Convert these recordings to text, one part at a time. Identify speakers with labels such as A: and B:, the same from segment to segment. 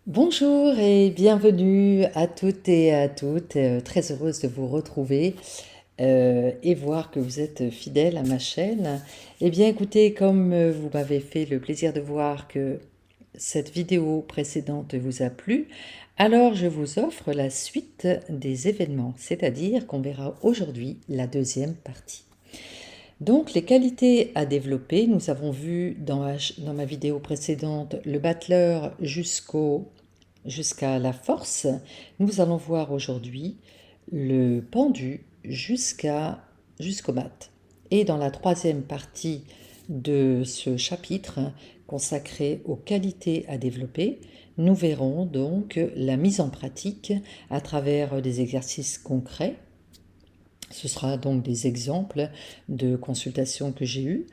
A: Bonjour et bienvenue à toutes et à toutes. Très heureuse de vous retrouver et voir que vous êtes fidèles à ma chaîne. Eh bien, écoutez, comme vous m'avez fait le plaisir de voir que cette vidéo précédente vous a plu, alors je vous offre la suite des événements, c'est-à-dire qu'on verra aujourd'hui la deuxième partie. Donc, les qualités à développer, nous avons vu dans ma vidéo précédente le battleur jusqu'à la force. Nous allons voir aujourd'hui le pendu jusqu'au mat. Et dans la troisième partie de ce chapitre consacré aux qualités à développer, nous verrons donc la mise en pratique à travers des exercices concrets. Ce sera donc des exemples de consultations que j'ai eues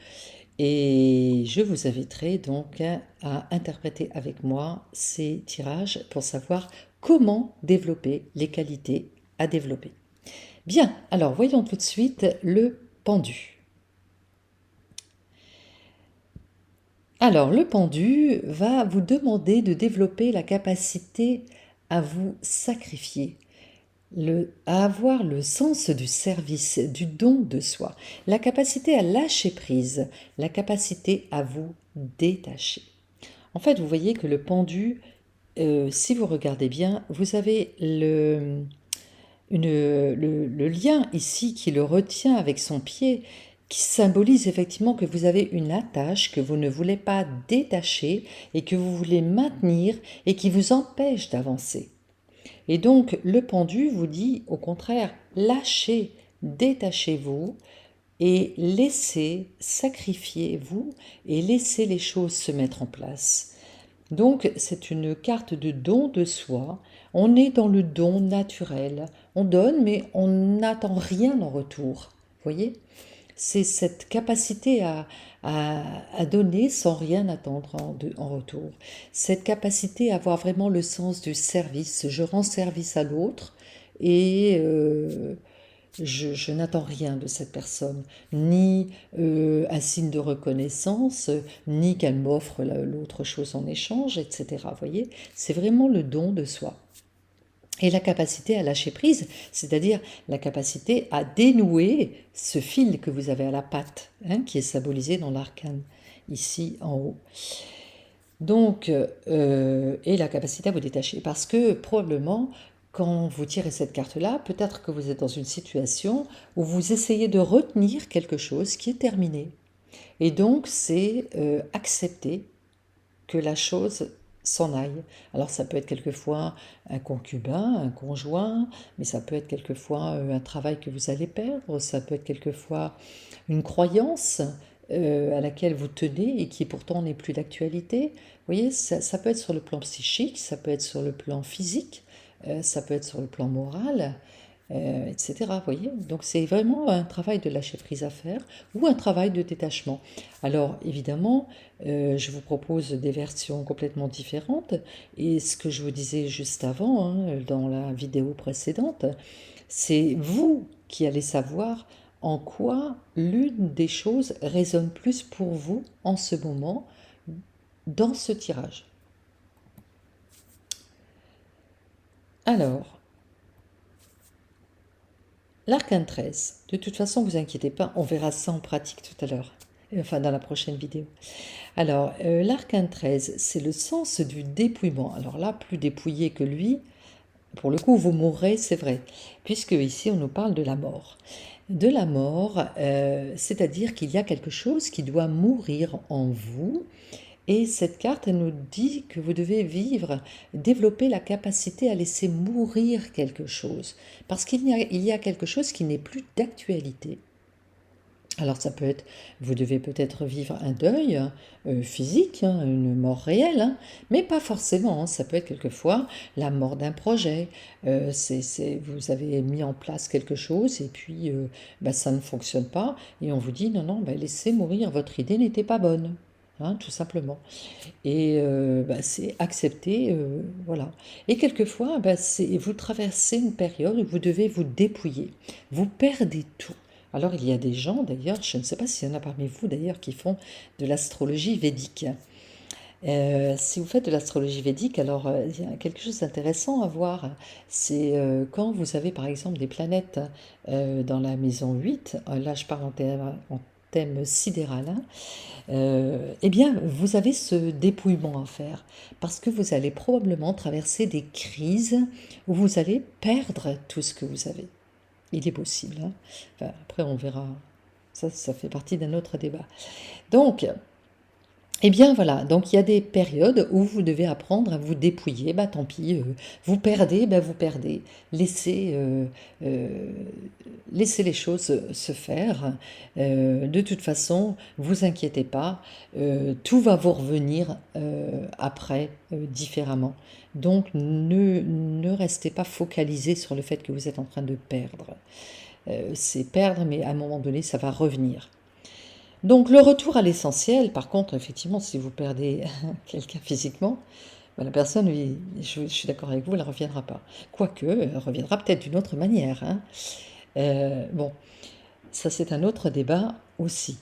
A: et je vous inviterai donc à interpréter avec moi ces tirages pour savoir comment développer les qualités à développer. Bien, alors voyons tout de suite le pendu. Alors le pendu va vous demander de développer la capacité à vous sacrifier, à avoir le sens du service, du don de soi, la capacité à lâcher prise, la capacité à vous détacher. En fait, vous voyez que le pendu, si vous regardez bien, vous avez le lien ici qui le retient avec son pied, qui symbolise effectivement que vous avez une attache que vous ne voulez pas détacher et que vous voulez maintenir et qui vous empêche d'avancer. Et donc le pendu vous dit au contraire, lâchez, détachez-vous et laissez, sacrifiez-vous et laissez les choses se mettre en place. Donc c'est une carte de don de soi. On est dans le don naturel. On donne mais on n'attend rien en retour. Vous voyez? C'est cette capacité à donner sans rien attendre en retour. Cette capacité à avoir vraiment le sens du service. Je rends service à l'autre et je n'attends rien de cette personne, ni un signe de reconnaissance, ni qu'elle m'offre l'autre chose en échange, etc. Vous voyez, c'est vraiment le don de soi. Et la capacité à lâcher prise, c'est-à-dire la capacité à dénouer ce fil que vous avez à la patte, hein, qui est symbolisé dans l'arcane, ici en haut. Donc, et la capacité à vous détacher. Parce que probablement, quand vous tirez cette carte-là, peut-être que vous êtes dans une situation où vous essayez de retenir quelque chose qui est terminé. Et donc, c'est accepter que la chose s'en aille. Alors ça peut être quelquefois un concubin, un conjoint, mais ça peut être quelquefois un travail que vous allez perdre, ça peut être quelquefois une croyance à laquelle vous tenez et qui pourtant n'est plus d'actualité. Vous voyez, ça peut être sur le plan psychique, ça peut être sur le plan physique, ça peut être sur le plan moral, etc. Vous voyez, donc c'est vraiment un travail de lâcher prise à faire ou un travail de détachement. Alors évidemment, je vous propose des versions complètement différentes et ce que je vous disais juste avant, hein, dans la vidéo précédente, c'est vous qui allez savoir en quoi l'une des choses résonne plus pour vous en ce moment dans ce tirage. Alors, l'arcane 13, de toute façon, vous inquiétez pas, on verra ça en pratique tout à l'heure, enfin dans la prochaine vidéo. Alors, l'arcane 13, c'est le sens du dépouillement. Alors là, plus dépouillé que lui, pour le coup, vous mourrez, c'est vrai, puisque ici, on nous parle de la mort. De la mort, c'est-à-dire qu'il y a quelque chose qui doit mourir en vous. Et cette carte, elle nous dit que vous devez vivre, développer la capacité à laisser mourir quelque chose. Parce qu'il y a quelque chose qui n'est plus d'actualité. Alors ça peut être, vous devez peut-être vivre un deuil physique, hein, une mort réelle, hein, mais pas forcément, hein. Ça peut être quelquefois la mort d'un projet. Vous avez mis en place quelque chose et puis bah, ça ne fonctionne pas et on vous dit non, non, bah, laissez mourir, votre idée n'était pas bonne. Hein, tout simplement. Et bah, c'est accepter, voilà. Et quelquefois, bah, vous traversez une période où vous devez vous dépouiller. Vous perdez tout. Alors il y a des gens d'ailleurs, je ne sais pas s'il y en a parmi vous d'ailleurs qui font de l'astrologie védique. Si vous faites de l'astrologie védique, alors il y a quelque chose d'intéressant à voir. C'est quand vous avez par exemple des planètes dans la maison 8, là je parle en thème sidéral, hein, eh bien vous avez ce dépouillement à faire parce que vous allez probablement traverser des crises où vous allez perdre tout ce que vous avez. Il est possible, hein. Enfin, après on verra. Ça fait partie d'un autre débat. Donc, eh bien voilà, donc il y a des périodes où vous devez apprendre à vous dépouiller, bah tant pis, vous perdez, bah vous perdez. Laissez, laissez les choses se faire. De toute façon, vous inquiétez pas, tout va vous revenir après différemment. Donc ne restez pas focalisé sur le fait que vous êtes en train de perdre. C'est perdre, mais à un moment donné, ça va revenir. Donc le retour à l'essentiel, par contre, effectivement, si vous perdez quelqu'un physiquement, ben, la personne, oui, je suis d'accord avec vous, elle ne reviendra pas. Quoique, elle reviendra peut-être d'une autre manière, hein. Bon, ça c'est un autre débat aussi.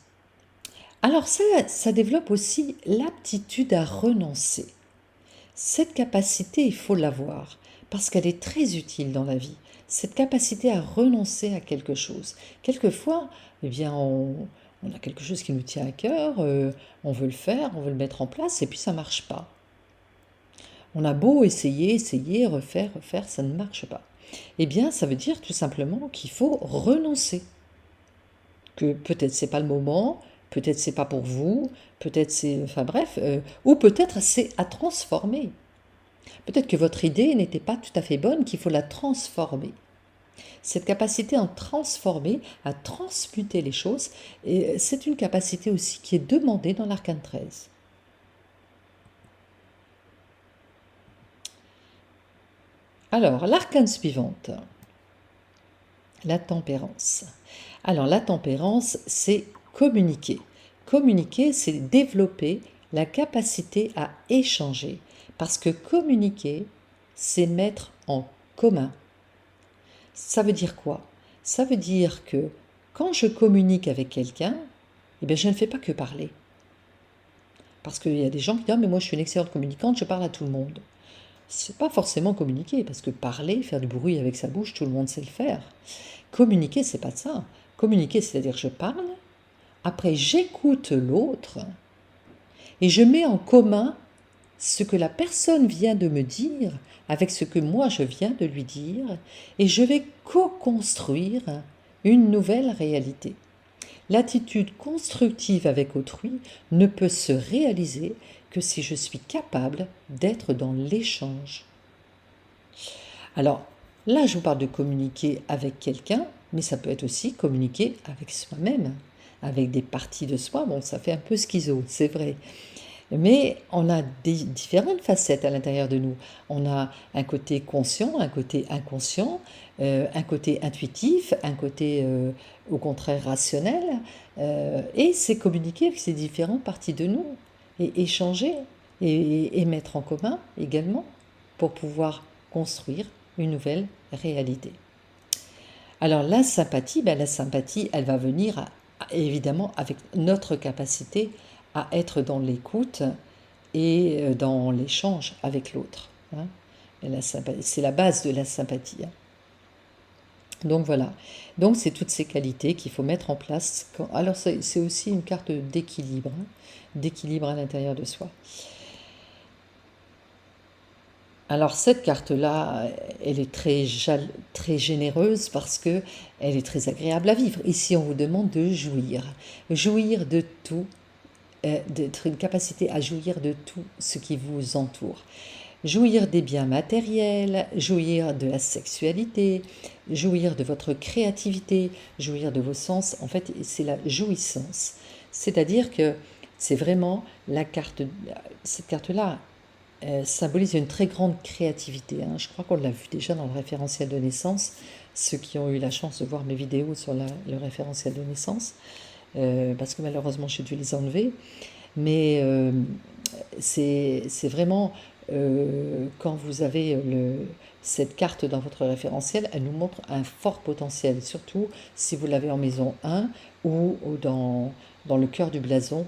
A: Alors ça développe aussi l'aptitude à renoncer. Cette capacité, il faut l'avoir, parce qu'elle est très utile dans la vie. Cette capacité à renoncer à quelque chose. Quelquefois, eh bien, on a quelque chose qui nous tient à cœur, on veut le faire, on veut le mettre en place, et puis ça ne marche pas. On a beau essayer, essayer, refaire, refaire, ça ne marche pas. Eh bien, ça veut dire tout simplement qu'il faut renoncer. Que peut-être c'est pas le moment, peut-être c'est pas pour vous, peut-être c'est, enfin bref, ou peut-être c'est à transformer. Peut-être que votre idée n'était pas tout à fait bonne, qu'il faut la transformer. Cette capacité à transformer, à transmuter les choses, c'est une capacité aussi qui est demandée dans l'arcane 13. Alors, l'arcane suivante, la tempérance. Alors, la tempérance, c'est communiquer. Communiquer, c'est développer la capacité à échanger. Parce que communiquer, c'est mettre en commun. Ça veut dire quoi? Ça veut dire que quand je communique avec quelqu'un, eh bien, je ne fais pas que parler. Parce qu'il y a des gens qui disent: ah, mais moi je suis une excellente communicante, je parle à tout le monde. C'est pas forcément communiquer, parce que parler, faire du bruit avec sa bouche, tout le monde sait le faire. Communiquer, c'est pas ça. Communiquer, c'est-à-dire je parle, après j'écoute l'autre et je mets en commun ce que la personne vient de me dire avec ce que moi je viens de lui dire, et je vais co-construire une nouvelle réalité. L'attitude constructive avec autrui ne peut se réaliser que si je suis capable d'être dans l'échange. Alors là, je vous parle de communiquer avec quelqu'un, mais ça peut être aussi communiquer avec soi-même, avec des parties de soi. Bon, ça fait un peu schizo, c'est vrai. Mais on a différentes facettes à l'intérieur de nous. On a un côté conscient, un côté inconscient, un côté intuitif, un côté au contraire rationnel. Et c'est communiquer avec ces différentes parties de nous et échanger et mettre en commun également pour pouvoir construire une nouvelle réalité. Alors la sympathie, elle va venir évidemment avec notre capacité à être dans l'écoute et dans l'échange avec l'autre, hein. C'est la base de la sympathie, hein. Donc voilà, donc c'est toutes ces qualités qu'il faut mettre en place. Alors c'est aussi une carte d'équilibre, hein, d'équilibre à l'intérieur de soi. Alors cette carte-là, elle est très généreuse parce que elle est très agréable à vivre. Ici, on vous demande de jouir de tout, d'être une capacité à jouir de tout ce qui vous entoure. Jouir des biens matériels, jouir de la sexualité, jouir de votre créativité, jouir de vos sens. En fait, c'est la jouissance. C'est-à-dire que c'est vraiment cette carte-là symbolise une très grande créativité, hein. Je crois qu'on l'a vu déjà dans le référentiel de naissance, ceux qui ont eu la chance de voir mes vidéos sur le référentiel de naissance, parce que malheureusement j'ai dû les enlever. Mais c'est vraiment quand vous avez cette carte dans votre référentiel, elle nous montre un fort potentiel, surtout si vous l'avez en maison 1 ou dans le cœur du blason,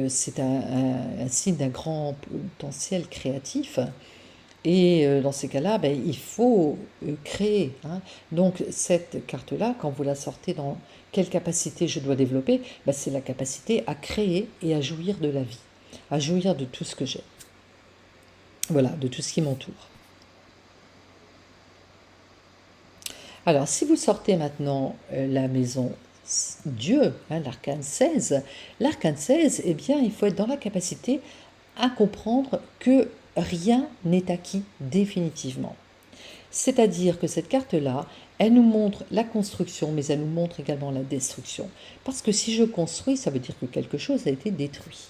A: c'est un signe d'un grand potentiel créatif. Et dans ces cas-là, ben, il faut créer, hein. Donc cette carte-là, quand vous la sortez, dans quelle capacité je dois développer, ben, c'est la capacité à créer et à jouir de la vie, à jouir de tout ce que j'ai. Voilà, de tout ce qui m'entoure. Alors, si vous sortez maintenant la maison Dieu, hein, l'arcane 16, eh bien, il faut être dans la capacité à comprendre que rien n'est acquis définitivement. C'est-à-dire que cette carte-là, elle nous montre la construction, mais elle nous montre également la destruction. Parce que si je construis, ça veut dire que quelque chose a été détruit.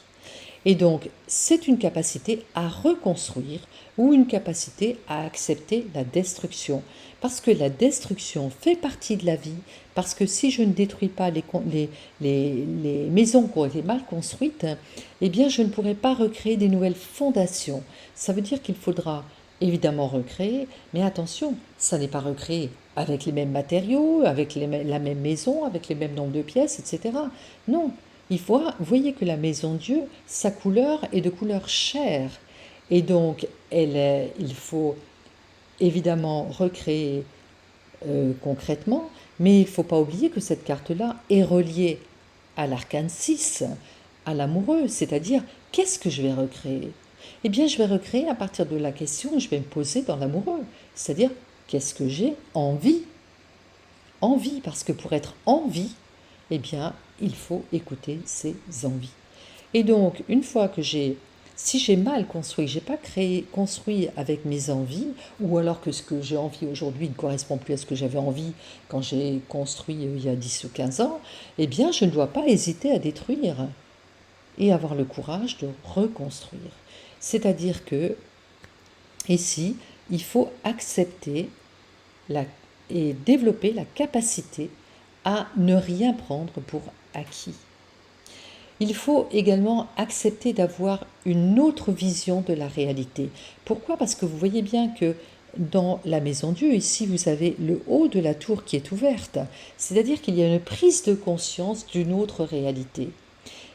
A: Et donc, c'est une capacité à reconstruire ou une capacité à accepter la destruction. Parce que la destruction fait partie de la vie, parce que si je ne détruis pas les maisons qui ont été mal construites, eh bien, je ne pourrai pas recréer des nouvelles fondations. Ça veut dire qu'il faudra évidemment recréer, mais attention, ça n'est pas recréé avec les mêmes matériaux, avec la même maison, avec les mêmes nombres de pièces, etc. Non, vous voyez que la maison Dieu, sa couleur est de couleur chair. Et donc, il faut évidemment recréer concrètement, mais il ne faut pas oublier que cette carte-là est reliée à l'arcane 6, à l'amoureux, c'est-à-dire qu'est-ce que je vais recréer? Eh bien, je vais recréer à partir de la question que je vais me poser dans l'amoureux, c'est-à-dire qu'est-ce que j'ai envie? Envie, parce que pour être en vie, eh bien, il faut écouter ses envies. Et donc, une fois que si j'ai mal construit, j'ai pas construit avec mes envies, ou alors que ce que j'ai envie aujourd'hui ne correspond plus à ce que j'avais envie quand j'ai construit il y a 10 ou 15 ans, eh bien, je ne dois pas hésiter à détruire et avoir le courage de reconstruire. C'est-à-dire que, ici, il faut accepter et développer la capacité à ne rien prendre pour acquis. Il faut également accepter d'avoir une autre vision de la réalité. Pourquoi? Parce que vous voyez bien que dans la maison Dieu, ici, vous avez le haut de la tour qui est ouverte. C'est-à-dire qu'il y a une prise de conscience d'une autre réalité.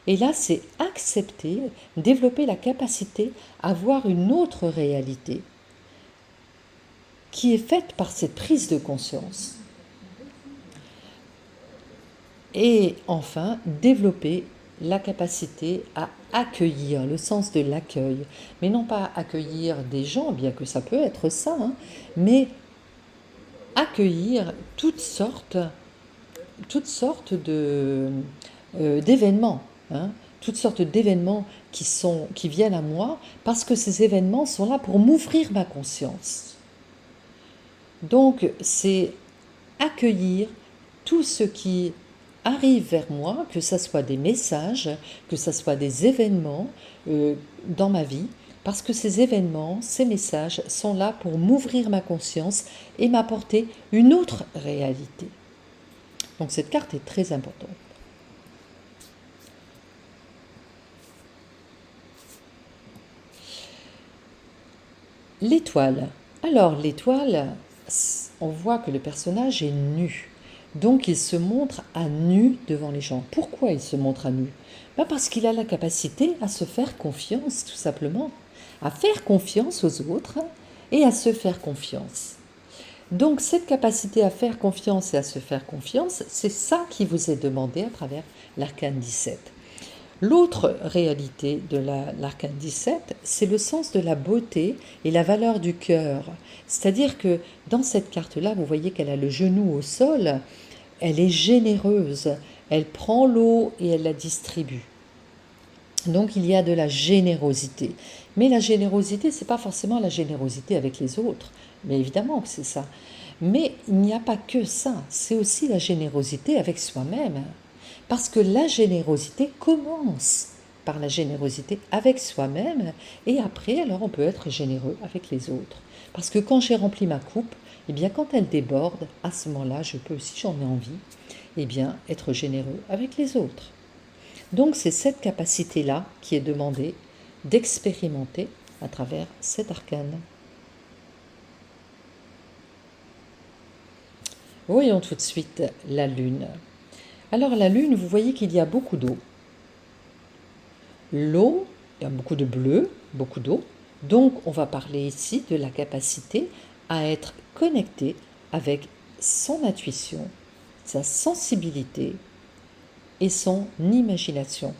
A: Et là, c'est accepter, développer la capacité à voir une autre réalité qui est faite par cette prise de conscience. Et enfin, développer la capacité à accueillir, le sens de l'accueil. Mais non pas accueillir des gens, bien que ça peut être ça, hein, mais accueillir toutes sortes d'événements, hein, toutes sortes d'événements qui viennent à moi, parce que ces événements sont là pour m'ouvrir ma conscience. Donc, c'est accueillir tout ce qui arrive vers moi, que ce soit des messages, que ce soit des événements dans ma vie, parce que ces événements, ces messages sont là pour m'ouvrir ma conscience et m'apporter une autre réalité. Donc cette carte est très importante. L'étoile. Alors l'étoile, on voit que le personnage est nu. Donc il se montre à nu devant les gens. Pourquoi il se montre à nu? Parce qu'il a la capacité à se faire confiance, tout simplement. À faire confiance aux autres et à se faire confiance. Donc cette capacité à faire confiance et à se faire confiance, c'est ça qui vous est demandé à travers l'arcane 17. L'autre réalité de l'arcane 17, c'est le sens de la beauté et la valeur du cœur. C'est-à-dire que dans cette carte-là, vous voyez qu'elle a le genou au sol, elle est généreuse, elle prend l'eau et elle la distribue. Donc il y a de la générosité. Mais la générosité, ce n'est pas forcément la générosité avec les autres. Mais évidemment que c'est ça. Mais il n'y a pas que ça, c'est aussi la générosité avec soi-même. Parce que la générosité commence par la générosité avec soi-même et après, alors on peut être généreux avec les autres. Parce que quand j'ai rempli ma coupe, eh bien quand elle déborde, à ce moment-là, je peux, si j'en ai envie, eh bien être généreux avec les autres. Donc c'est cette capacité-là qui est demandée d'expérimenter à travers cet arcane. Voyons tout de suite la Lune. Alors la Lune, vous voyez qu'il y a beaucoup d'eau. l'eau, il y a beaucoup de bleu, beaucoup d'eau. Donc, on va parler ici de la capacité à être connecté avec son intuition, sa sensibilité et son imagination.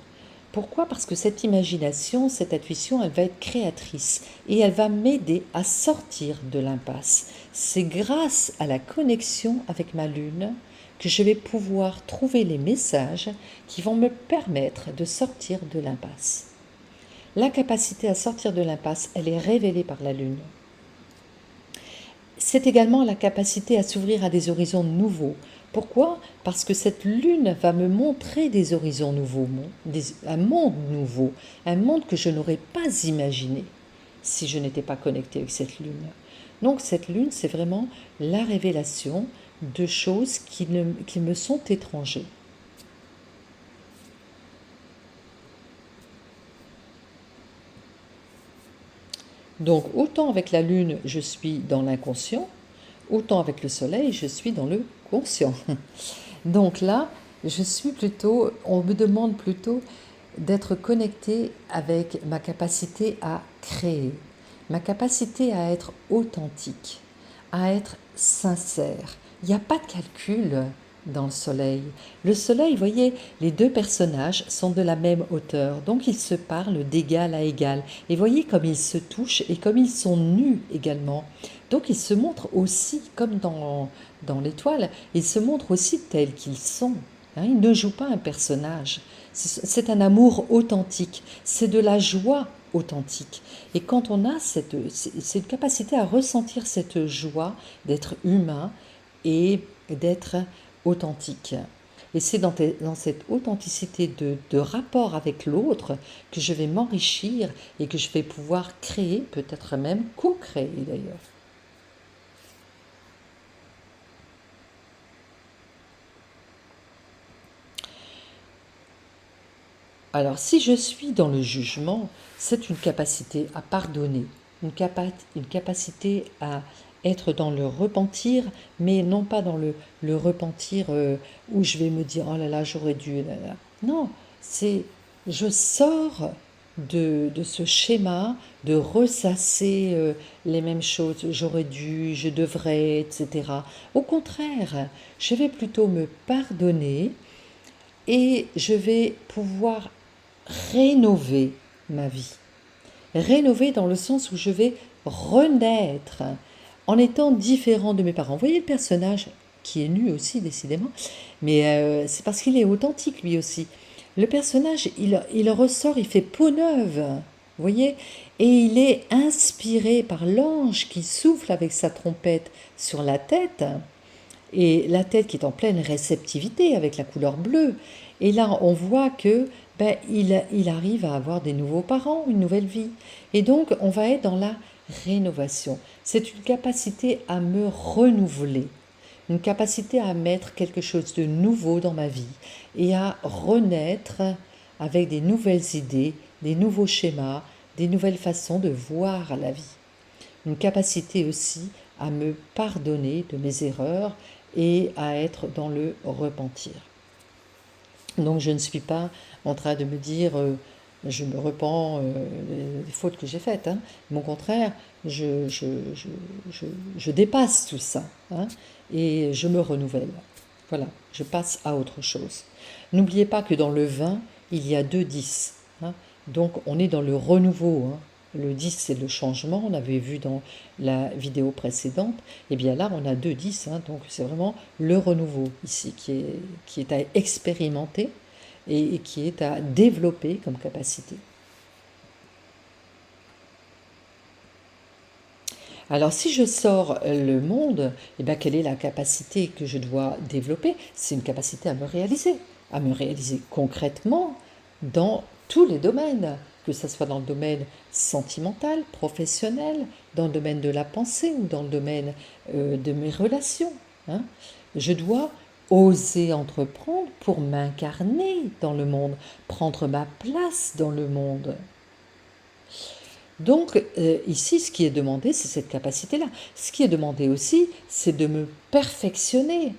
A: Pourquoi? Parce que cette imagination, cette intuition, elle va être créatrice et elle va m'aider à sortir de l'impasse. C'est grâce à la connexion avec ma lune que je vais pouvoir trouver les messages qui vont me permettre de sortir de l'impasse. La capacité à sortir de l'impasse, elle est révélée par la lune. C'est également la capacité à s'ouvrir à des horizons nouveaux. Pourquoi? Parce que cette lune va me montrer des horizons nouveaux, un monde nouveau, un monde que je n'aurais pas imaginé si je n'étais pas connectée avec cette lune. Donc cette lune, c'est vraiment la révélation de choses qui me sont étrangères. Donc autant avec la lune, je suis dans l'inconscient, autant avec le soleil, je suis dans le conscient. Donc là, je suis plutôt, on me demande plutôt d'être connecté avec ma capacité à créer, ma capacité à être authentique, à être sincère. Il n'y a pas de calcul dans le soleil. Le soleil, vous voyez, les deux personnages sont de la même hauteur, donc ils se parlent d'égal à égal. Et voyez comme ils se touchent et comme ils sont nus également. Donc ils se montrent aussi, comme dans l'étoile, ils se montrent aussi tels qu'ils sont. Hein, ils ne jouent pas un personnage. C'est un amour authentique, c'est de la joie authentique. Et quand on a cette capacité à ressentir cette joie d'être humain et d'être authentique. Et c'est dans cette authenticité de rapport avec l'autre que je vais m'enrichir et que je vais pouvoir créer, peut-être même co-créer d'ailleurs. Alors, si je suis dans le jugement, c'est une capacité à pardonner, une capacité à être dans le repentir, mais non pas dans le repentir où je vais me dire oh là là, j'aurais dû. Là, là. Non, c'est je sors de ce schéma de ressasser les mêmes choses, j'aurais dû, je devrais, etc. Au contraire, je vais plutôt me pardonner et je vais pouvoir rénover ma vie. Rénover dans le sens où je vais renaître en étant différent de mes parents. Vous voyez le personnage qui est nu aussi décidément, mais c'est parce qu'il est authentique lui aussi. Le personnage, il ressort, il fait peau neuve, vous voyez, et il est inspiré par l'ange qui souffle avec sa trompette sur la tête, et la tête qui est en pleine réceptivité avec la couleur bleue. Et là, on voit que il arrive à avoir des nouveaux parents, une nouvelle vie. Et donc, on va être dans la rénovation. C'est une capacité à me renouveler, une capacité à mettre quelque chose de nouveau dans ma vie et à renaître avec des nouvelles idées, des nouveaux schémas, des nouvelles façons de voir la vie. Une capacité aussi à me pardonner de mes erreurs et à être dans le repentir. Donc je ne suis pas en train de me dire je me repens des fautes que j'ai faites. Hein. Mais au contraire, je dépasse tout ça hein, et je me renouvelle. Voilà, je passe à autre chose. N'oubliez pas que dans le vin, il y a deux 10. Hein. Donc on est dans le renouveau. Hein. Le 10, c'est le changement, on avait vu dans la vidéo précédente. Et bien là, on a deux 10, hein, donc c'est vraiment le renouveau ici qui est à expérimenter et qui est à développer comme capacité. Alors si je sors le monde, eh bien, quelle est la capacité que je dois développer? C'est une capacité à me réaliser concrètement dans tous les domaines, que ce soit dans le domaine sentimental, professionnel, dans le domaine de la pensée ou dans le domaine de mes relations. Hein. Je dois oser entreprendre pour m'incarner dans le monde, prendre ma place dans le monde. Donc ici, ce qui est demandé, c'est cette capacité-là. Ce qui est demandé aussi, c'est de me perfectionner.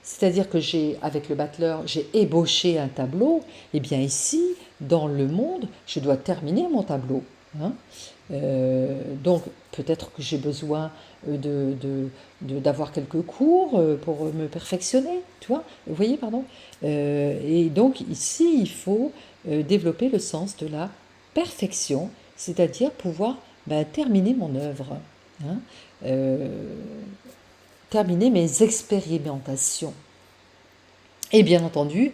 A: C'est-à-dire que avec le battleur, j'ai ébauché un tableau, et bien ici, dans le monde, je dois terminer mon tableau. Hein. Donc peut-être que j'ai besoin d'avoir quelques cours pour me perfectionner, tu vois, vous voyez, pardon. Et donc ici, il faut développer le sens de la perfection, c'est-à-dire pouvoir terminer mon œuvre, hein, euh, terminer mes expérimentations. Et bien entendu,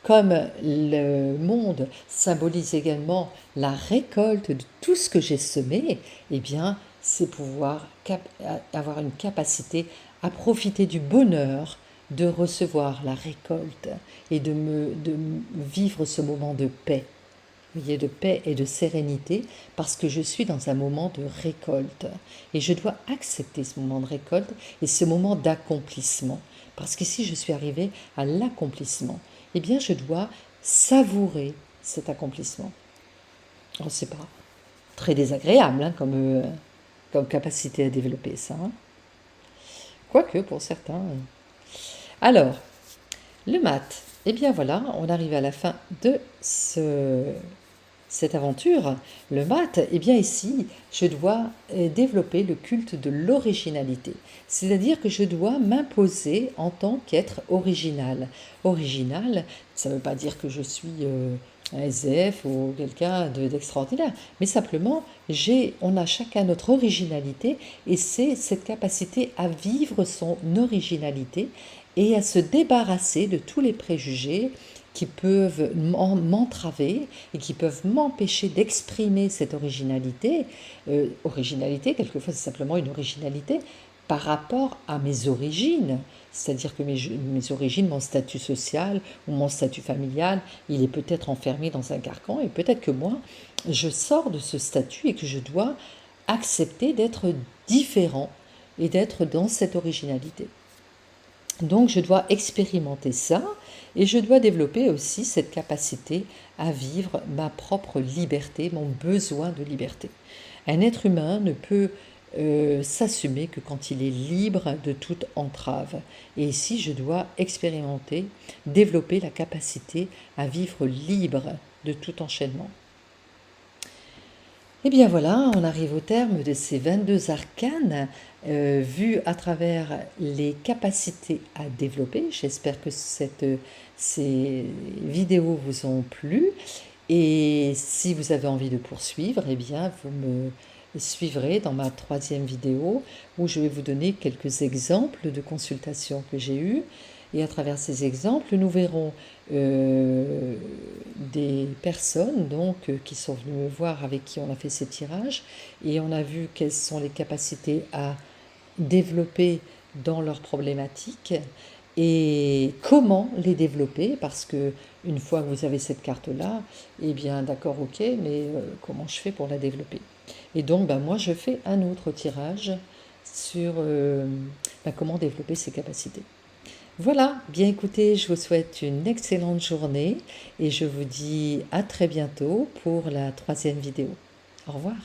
A: comme le monde symbolise également la récolte de tout ce que j'ai semé, eh bien, c'est pouvoir avoir une capacité à profiter du bonheur de recevoir la récolte et de vivre ce moment de paix. Vous voyez, de paix et de sérénité, parce que je suis dans un moment de récolte. Et je dois accepter ce moment de récolte et ce moment d'accomplissement. Parce que si je suis arrivée à l'accomplissement, eh bien je dois savourer cet accomplissement. Alors c'est pas très désagréable hein, comme capacité à développer ça. Hein. Quoique pour certains. Alors, le maths. Eh bien voilà, on arrive à la fin de cette aventure, le maths, eh bien ici, je dois développer le culte de l'originalité. C'est-à-dire que je dois m'imposer en tant qu'être original. Original, ça ne veut pas dire que je suis un SDF ou quelqu'un d'extraordinaire, mais simplement, on a chacun notre originalité et c'est cette capacité à vivre son originalité et à se débarrasser de tous les préjugés qui peuvent m'entraver et qui peuvent m'empêcher d'exprimer cette originalité. Originalité, quelquefois c'est simplement une originalité par rapport à mes origines. C'est-à-dire que mes origines, mon statut social ou mon statut familial, il est peut-être enfermé dans un carcan et peut-être que moi, je sors de ce statut et que je dois accepter d'être différent et d'être dans cette originalité. Donc je dois expérimenter ça et je dois développer aussi cette capacité à vivre ma propre liberté, mon besoin de liberté. Un être humain ne peut s'assumer que quand il est libre de toute entrave. Et ici, je dois expérimenter, développer la capacité à vivre libre de tout enchaînement. Et bien voilà, on arrive au terme de ces 22 arcanes vus à travers les capacités à développer. J'espère que ces vidéos vous ont plu. Et si vous avez envie de poursuivre, eh bien vous me suivrez dans ma 3e vidéo où je vais vous donner quelques exemples de consultations que j'ai eues. Et à travers ces exemples, nous verrons des personnes qui sont venues me voir, avec qui on a fait ces tirages, et on a vu quelles sont les capacités à développer dans leurs problématiques et comment les développer, parce que une fois que vous avez cette carte-là, eh bien d'accord, ok, mais comment je fais pour la développer? Et donc moi je fais un autre tirage sur comment développer ces capacités. Voilà, bien écoutez, je vous souhaite une excellente journée et je vous dis à très bientôt pour la 3e vidéo. Au revoir.